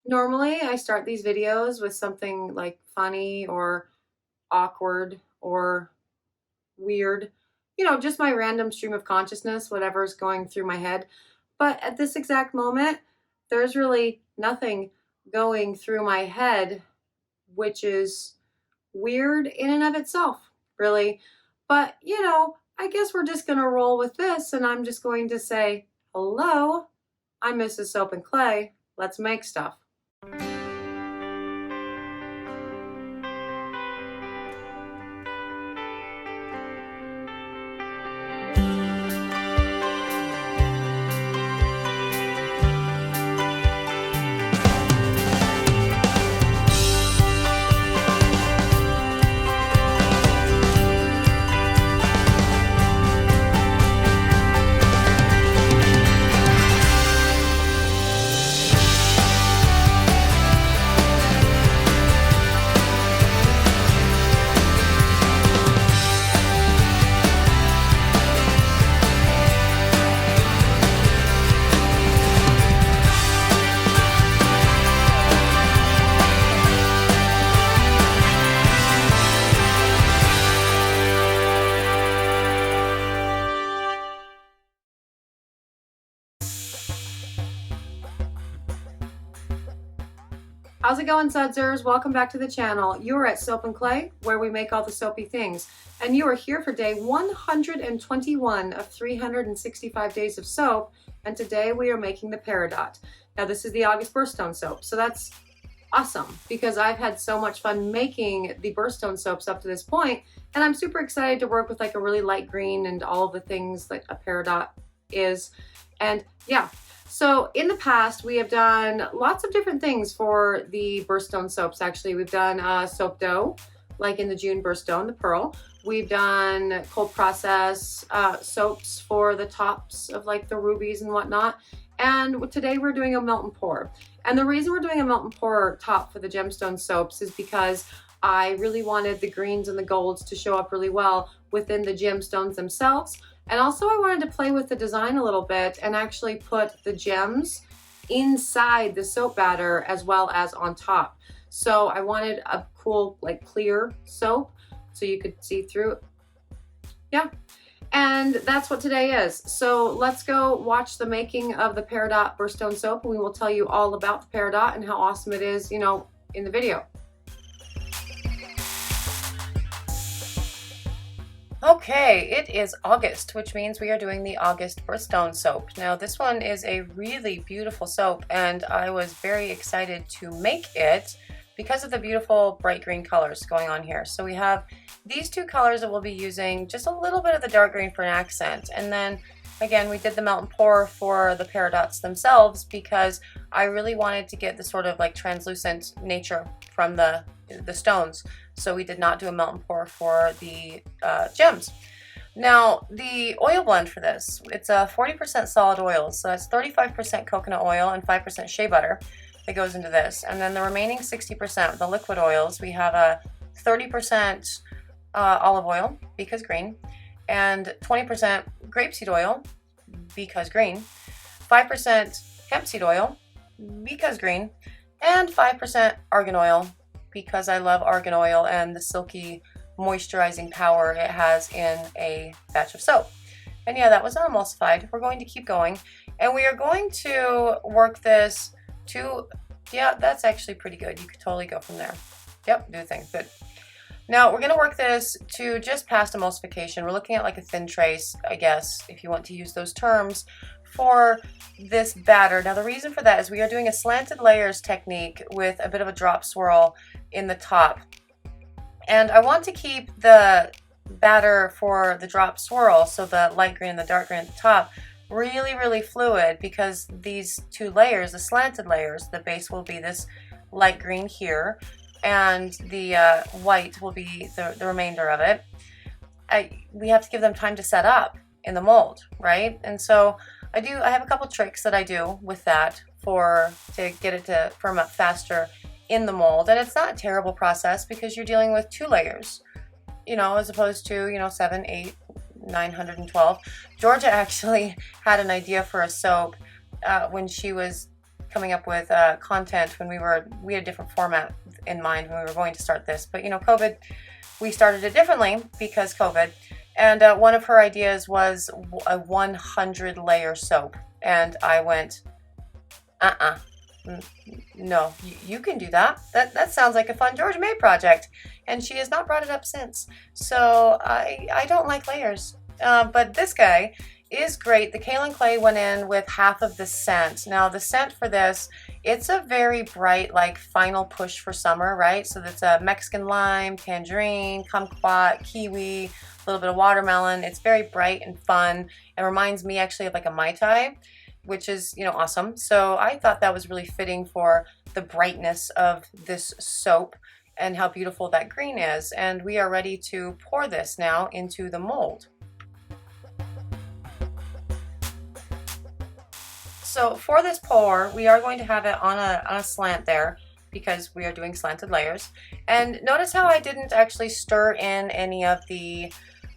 Normally, I start these videos with something like funny or awkward or weird, just my random stream of consciousness, whatever's going through my head. But at this exact moment, there's really nothing going through my head, which is weird in and of itself, really. But, I guess we're just going to roll with this, and I'm just going to say, hello, I'm Mrs. Soap and Clay. Let's make stuff. How's it going, Sudsers? Welcome back to the channel. You are at Soap and Clay, where we make all the soapy things. And you are here for day 121 of 365 days of soap. And today we are making the Peridot. Now this is the August birthstone soap. So that's awesome because I've had so much fun making the birthstone soaps up to this point. And I'm super excited to work with like a really light green and all the things that a Peridot is. And yeah. So in the past, we have done lots of different things for the birthstone soaps. Actually, we've done soap dough, like in the June birthstone, the pearl. We've done cold process soaps for the tops of like the rubies and whatnot. And today we're doing a melt and pour. And the reason we're doing a melt and pour top for the gemstone soaps is because I really wanted the greens and the golds to show up really well within the gemstones themselves. And also I wanted to play with the design a little bit and actually put the gems inside the soap batter as well as on top. So I wanted a cool, like clear soap so you could see through it. Yeah. And that's what today is. So let's go watch the making of the Peridot birthstone soap. And we will tell you all about the Peridot and how awesome it is, in the video. Okay, it is August, which means we are doing the August birthstone soap. Now this one is a really beautiful soap and I was very excited to make it because of the beautiful bright green colors going on here. So we have these two colors that we'll be using, just a little bit of the dark green for an accent. And then again, we did the melt and pour for the Peridots themselves because I really wanted to get the sort of like translucent nature from the stones. So we did not do a melt and pour for the gems. Now the oil blend for this, it's a 40% solid oil. So that's 35% coconut oil and 5% shea butter that goes into this. And then the remaining 60%, the liquid oils, we have a 30% olive oil, because green, and 20% grapeseed oil, because green, 5% hemp seed oil, because green, and 5% argan oil, because I love argan oil and the silky moisturizing power it has in a batch of soap. And yeah, that was unemulsified. We're going to keep going, and we are going to work this to, yeah, that's actually pretty good. You could totally go from there. Yep, do the thing, good. Now we're going to work this to just past emulsification. We're looking at like a thin trace, I guess, if you want to use those terms, for this batter. Now the reason for that is we are doing a slanted layers technique with a bit of a drop swirl in the top. And I want to keep the batter for the drop swirl, so the light green and the dark green at the top, really, really fluid, because these two layers, the slanted layers, the base will be this light green here, and the white will be the remainder of it. We have to give them time to set up in the mold, right? And so I have a couple tricks that I do with that to get it to firm up faster in the mold. And it's not a terrible process because you're dealing with two layers, as opposed to, 7, 8, 912. Georgia actually had an idea for a soap when she was coming up with content when we had a different format in mind when we were going to start this. But you know, COVID, we started it differently because COVID. And one of her ideas was a 100 layer soap. And I went, no, you can do that. That sounds like a fun Georgia May project. And she has not brought it up since. So I don't like layers. But this guy is great. The kaolin clay went in with half of the scent. Now the scent for this, it's a very bright, like final push for summer, right? So that's a Mexican lime, tangerine, kumquat, kiwi, a little bit of watermelon. It's very bright and fun. It reminds me actually of like a Mai Tai, which is, you know, awesome. So I thought that was really fitting for the brightness of this soap and how beautiful that green is. And we are ready to pour this now into the mold. So for this pour, we are going to have it on a slant there because we are doing slanted layers. And notice how I didn't actually stir in any of the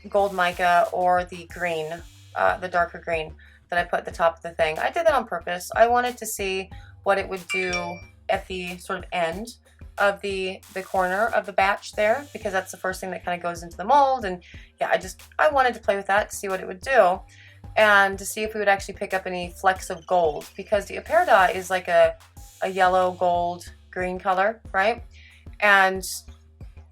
gold mica or the green, the darker green that I put at the top of the thing. I did that on purpose. I wanted to see what it would do at the sort of end of the corner of the batch there, because that's the first thing that kind of goes into the mold. And yeah, I wanted to play with that to see what it would do, and to see if we would actually pick up any flecks of gold, because the Peridot is like a yellow, gold, green color, right? And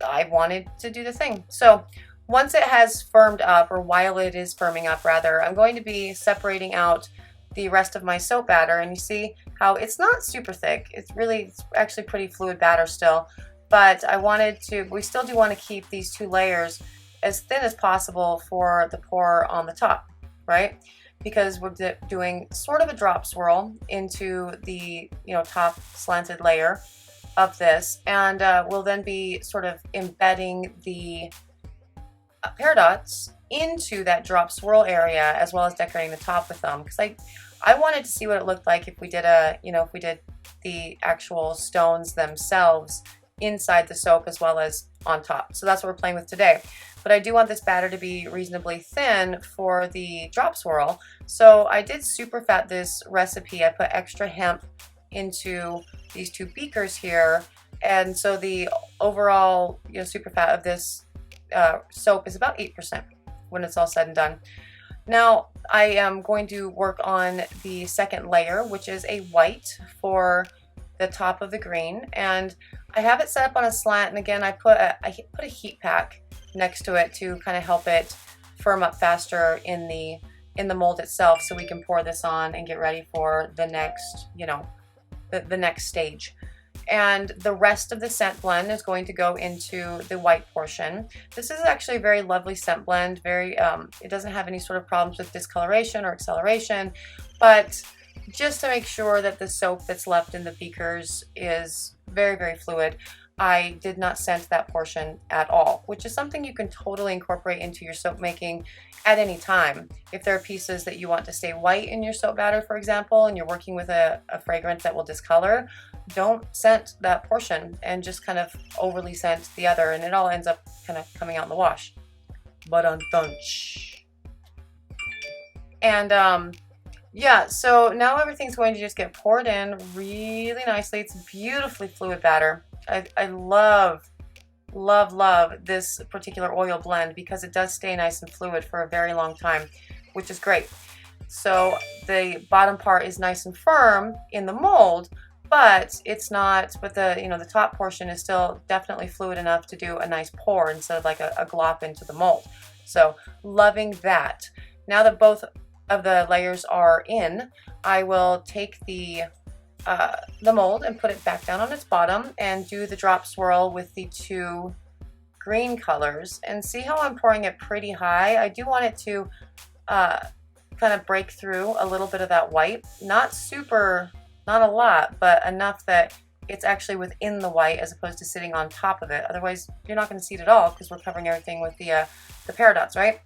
I wanted to do the thing. So once it has firmed up, or while it is firming up rather, I'm going to be separating out the rest of my soap batter. And you see how it's not super thick. It's actually pretty fluid batter still, but we still do want to keep these two layers as thin as possible for the pour on the top, right? Because we're doing sort of a drop swirl into the, you know, top slanted layer of this, and we'll then be sort of embedding the Peridots into that drop swirl area, as well as decorating the top with them, because I wanted to see what it looked like if we did if we did the actual stones themselves inside the soap as well as on top. So that's what we're playing with today. But I do want this batter to be reasonably thin for the drop swirl. So I did super fat this recipe. I put extra hemp into these two beakers here, and so the overall, you know, super fat of this soap is about 8% when it's all said and done. Now I am going to work on the second layer, which is a white for the top of the green, and I have it set up on a slant. And again, I put a heat pack next to it to kind of help it firm up faster in the mold itself, so we can pour this on and get ready for the next, you know, the next stage. And the rest of the scent blend is going to go into the white portion. This is actually a very lovely scent blend. It doesn't have any sort of problems with discoloration or acceleration, but just to make sure that the soap that's left in the beakers is very, very fluid, I did not scent that portion at all, which is something you can totally incorporate into your soap making at any time. If there are pieces that you want to stay white in your soap batter, for example, and you're working with a fragrance that will discolor, don't scent that portion and just kind of overly scent the other, and it all ends up kind of coming out in the wash. But on dunch. And yeah, so now everything's going to just get poured in really nicely. It's beautifully fluid batter. I love this particular oil blend because it does stay nice and fluid for a very long time, which is great. So the bottom part is nice and firm in the mold, but it's not, but the top portion is still definitely fluid enough to do a nice pour instead of like a glop into the mold. So loving that. Now that both of the layers are in, I will take the mold and put it back down on its bottom and do the drop swirl with the two green colors, and see how I'm pouring it pretty high. I do want it to kind of break through a little bit of that white, not a lot, but enough that it's actually within the white as opposed to sitting on top of it. Otherwise you're not going to see it at all because we're covering everything with the Peridots, right?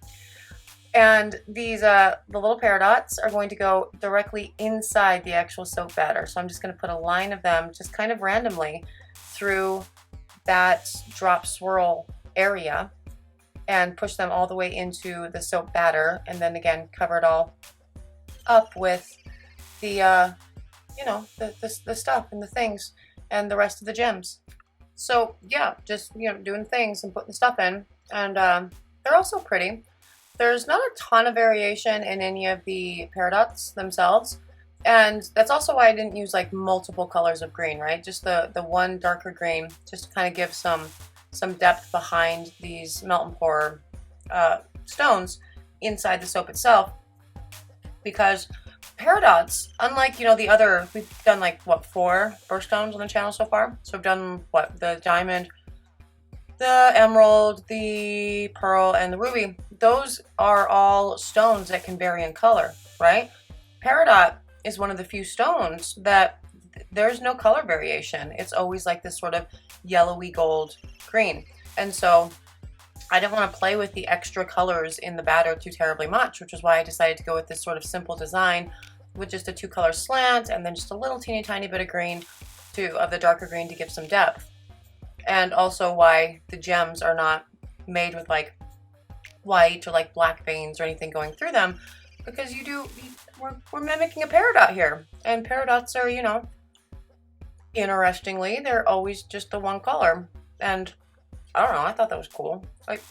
And these the little Peridots are going to go directly inside the actual soap batter. So I'm just going to put a line of them just kind of randomly through that drop swirl area and push them all the way into the soap batter, and then again cover it all up with the you know, the stuff and the things and the rest of the gems. So yeah, just, you know, doing things and putting the stuff in. And they're also pretty. There's not a ton of variation in any of the Peridots themselves. And that's also why I didn't use like multiple colors of green, right? Just the one darker green, just to kind of give some depth behind these melt and pour stones inside the soap itself. Because Peridots, unlike, you know, the other, we've done like, what, 4 birthstones on the channel so far? So we've done, what, the diamond, the emerald, the pearl, and the ruby. Those are all stones that can vary in color, right? Peridot is one of the few stones that there's no color variation. It's always like this sort of yellowy gold green. And so I didn't want to play with the extra colors in the batter too terribly much, which is why I decided to go with this sort of simple design with just a 2-color slant and then just a little teeny tiny bit of green of the darker green to give some depth. And also why the gems are not made with like white or like black veins or anything going through them, because we're mimicking a peridot here, and peridots are, you know, interestingly, they're always just the one color. And I don't know, I thought that was cool. Like,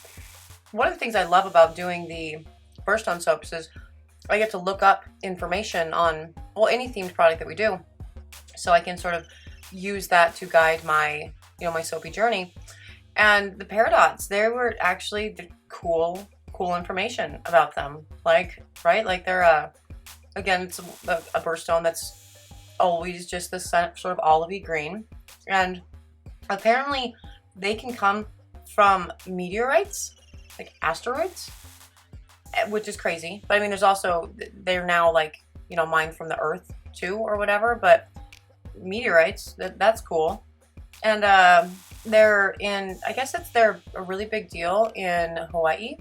one of the things I love about doing the birthstone soaps is I get to look up information on, well, any themed product that we do, so I can sort of use that to guide my, you know, my soapy journey. And the Peridots, they were actually the cool information about them. Like, right? Like they're again, it's a birthstone that's always just this sort of olivey green. And apparently they can come from meteorites, like asteroids, which is crazy. But I mean, there's also, they're now like, you know, mined from the earth too or whatever, but meteorites, that's cool. And they're in, I guess they're a really big deal in Hawaii.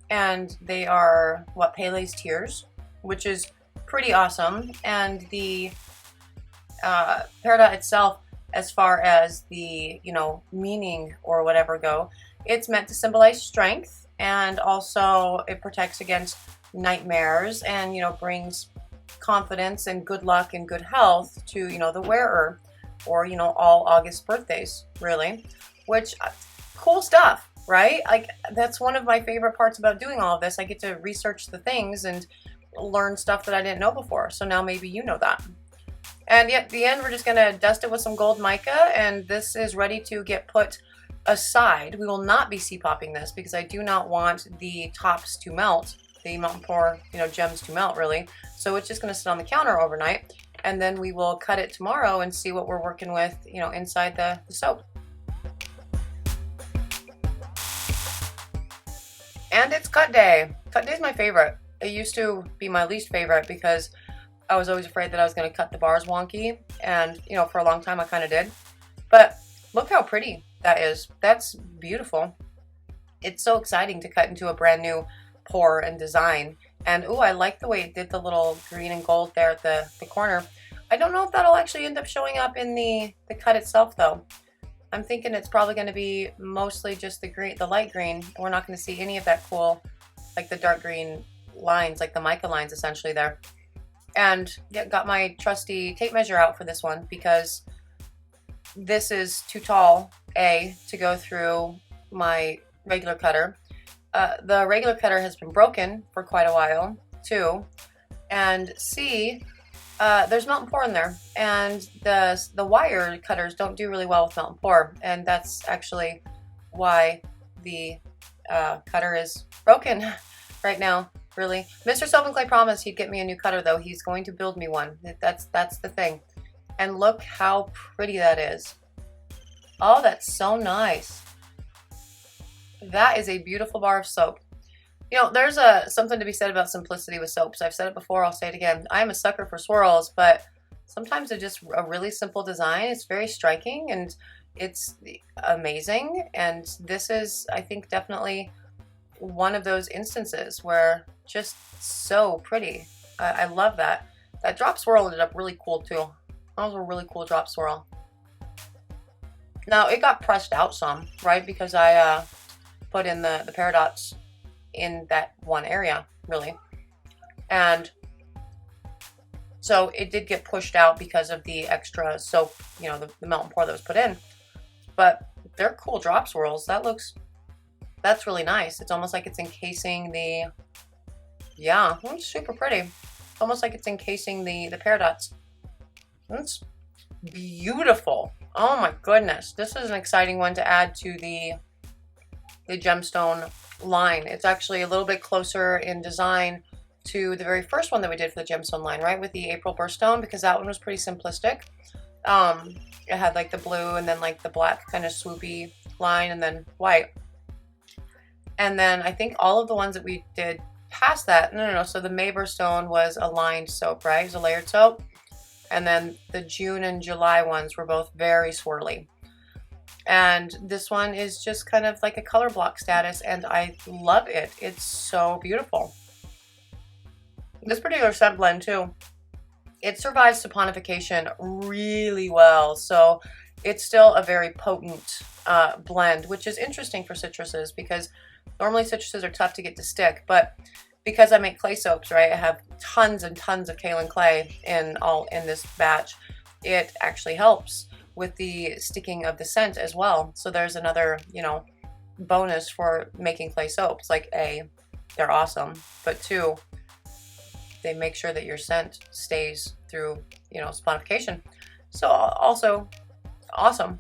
And they are, what, Pele's Tears, which is pretty awesome. And the Peridot itself, as far as the, you know, meaning or whatever go, it's meant to symbolize strength, and also it protects against nightmares and, you know, brings confidence and good luck and good health to, you know, the wearer, or, you know, all August birthdays, really. Which, cool stuff, right? Like, that's one of my favorite parts about doing all of this. I get to research the things and learn stuff that I didn't know before. So now maybe you know that. And yet, at the end, we're just gonna dust it with some gold mica, and this is ready to get put aside. We will not be C-popping this because I do not want the tops to melt, the melt and pour, you know, gems to melt, really. So it's just gonna sit on the counter overnight, and then we will cut it tomorrow and see what we're working with, you know, inside the soap. And it's cut day. Cut day is my favorite. It used to be my least favorite because I was always afraid that I was going to cut the bars wonky, and, you know, for a long time I kind of did. But look how pretty that is. That's beautiful. It's so exciting to cut into a brand new pour and design. And ooh, I like the way it did the little green and gold there at the corner. I don't know if that'll actually end up showing up in the cut itself though. I'm thinking it's probably going to be mostly just the green, the light green. We're not going to see any of that cool, like the dark green lines, like the mica lines essentially there. And yeah, got my trusty tape measure out for this one because this is too tall, A, to go through my regular cutter. The regular cutter has been broken for quite a while, too. And C, there's melt and pour in there. And the wire cutters don't do really well with melt and pour. And that's actually why the cutter is broken right now. Really. Mr. Soap and Clay promised he'd get me a new cutter, though. He's going to build me one. That's the thing. And look how pretty that is. Oh, that's so nice. That is a beautiful bar of soap. You know, there's something to be said about simplicity with soaps. I've said it before, I'll say it again. I'm a sucker for swirls, but sometimes they're just a really simple design. It's very striking and it's amazing. And this is, I think, definitely one of those instances where just so pretty. I love that. That drop swirl ended up really cool too. That was a really cool drop swirl. Now it got pressed out some, right? Because I put in the Peridots in that one area, really. And So it did get pushed out because of the extra soap, you know, the melt and pour that was put in. But they're cool drop swirls. That's really nice. It's almost like it's encasing the, yeah, it's super pretty. Almost like it's encasing the peridots. It's beautiful. Oh my goodness. This is an exciting one to add to the gemstone line. It's actually a little bit closer in design to the very first one that we did for the gemstone line, right? With the April birthstone, because that one was pretty simplistic. It had like the blue and then like the black kind of swoopy line and then white. And then I think all of the ones that we did past that, no. So the May birthstone was a lined soap, right? It was a layered soap. And then the June and July ones were both very swirly. And this one is just kind of like a color block status, and I love it. It's so beautiful. This particular scent blend too, it survives saponification really well. So it's still a very potent blend, which is interesting for citruses because normally citruses are tough to get to stick, but because I make clay soaps, right, I have tons and tons of kaolin clay in this batch. It actually helps with the sticking of the scent as well. So there's another, you know, bonus for making clay soaps. Like A, they're awesome, but 2, they make sure that your scent stays through, you know, saponification. So also awesome.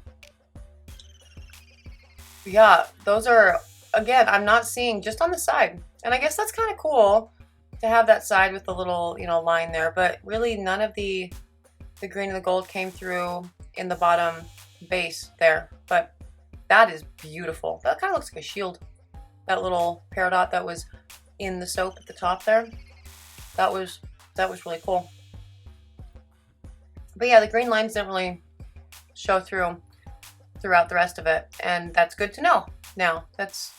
Yeah, those are, again, I'm not seeing just on the side. And I guess that's kind of cool to have that side with the little, you know, line there, but really none of the green and the gold came through in the bottom base there. But that is beautiful. That kind of looks like a shield. That little peridot that was in the soap at the top there. That was really cool. But yeah, the green lines didn't really show throughout the rest of it, and that's good to know. Now that's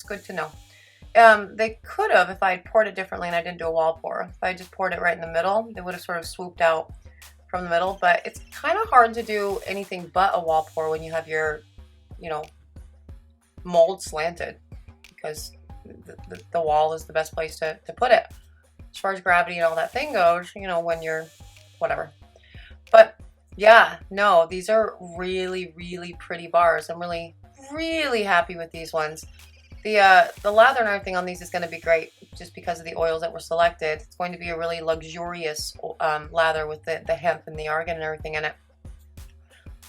good to know. They could have, if I had poured it differently and I didn't do a wall pour. If I just poured it right in the middle, they would have sort of swooped out from the middle. But it's kind of hard to do anything but a wall pour when you have your, you know, mold slanted, because the wall is the best place to put it. As far as gravity and all that thing goes, you know, when you're whatever. But yeah, no, these are really, really pretty bars. I'm really, really happy with these ones. The lather and everything on these is going to be great just because of the oils that were selected. It's going to be a really luxurious lather with the hemp and the argan and everything in it.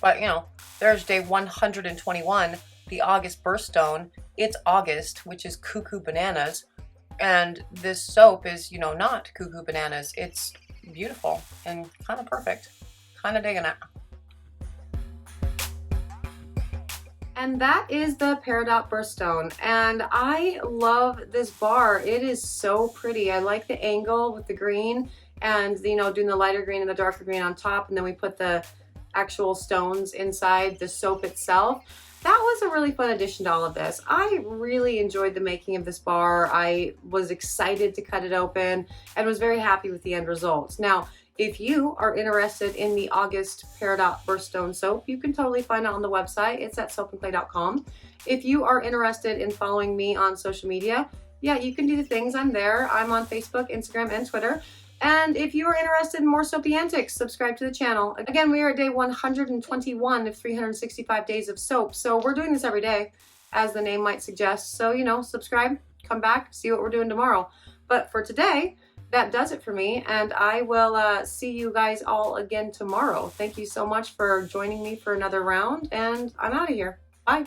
But, you know, there's day 121, the August birthstone. It's August, which is cuckoo bananas. And this soap is, you know, not cuckoo bananas. It's beautiful and kind of perfect. Kind of digging it. And that is the Peridot birthstone, and I love this bar. It is so pretty. I like the angle with the green and, you know, doing the lighter green and the darker green on top, and then we put the actual stones inside the soap itself. That was a really fun addition to all of this. I really enjoyed the making of this bar. I was excited to cut it open and was very happy with the end results. Now, if you are interested in the August Peridot birthstone soap, you can totally find it on the website. It's at soapandclay.com. If you are interested in following me on social media, yeah, you can do the things. I'm there. I'm on Facebook, Instagram, and Twitter. And if you are interested in more soapy antics, subscribe to the channel. Again, we are at day 121 of 365 days of soap. So we're doing this every day, as the name might suggest. So, you know, subscribe, come back, see what we're doing tomorrow. But for today, that does it for me, and I will see you guys all again tomorrow. Thank you so much for joining me for another round, and I'm out of here. Bye.